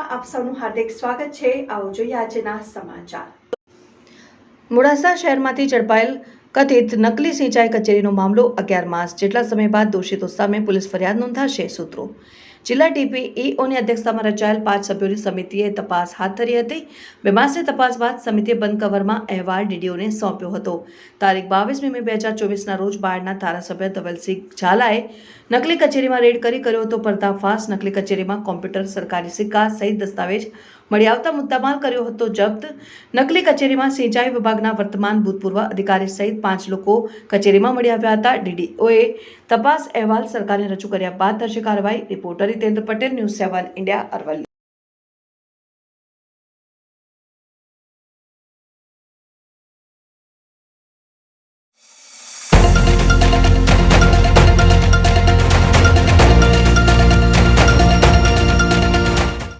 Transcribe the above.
ન્યૂઝમાં આપ સૌનું હાર્દિક સ્વાગત છે। આવો જોઈએ આજના સમાચાર। મોડાસા શહેરમાંથી ઝડપાયેલ કથિત નકલી સિંચાઈ કચેરીનો મામલો 11 માસ જેટલા સમય બાદ દોષિતો સામે પોલીસ ફરિયાદ નોંધાશે। સૂત્રો જિલ્લા ડીપીઈઓની અધ્યક્ષતામાં રચાયેલ 5 સભ્યોની સમિતિએ તપાસ હાથ ધરી હતી। 2 માસની તપાસ બાદ સમિતિએ બંધ કવરમાં અહેવાલ ડીડીઓને સોંપ્યો હતો। તારીખ 22 મે 2024ના રોજ બાયડના ધારાસભ્ય ધવલસિંહ ઝાલાએ નકલી કચેરીમાં રેડ કરી કર્યો હતો પર્દાફાશ। નકલી કચેરીમાં કોમ્પ્યુટર, સરકારી સિક્કા સહિત દસ્તાવેજ મળી આવતા મુદ્દામાલ કર્યો હતો જપ્ત। નકલી કચેરીમાં સિંચાઈ વિભાગના વર્તમાન ભૂતપૂર્વ અધિકારી સહિત 5 લોકો કચેરીમાં મળી આવ્યા હતા। ડીડીઓએ તપાસ અહેવાલ સરકારને રજૂ કર્યા બાદ થશે કાર્યવાહી। Reporter Hitendra Patel, news 7 India, Aravalli.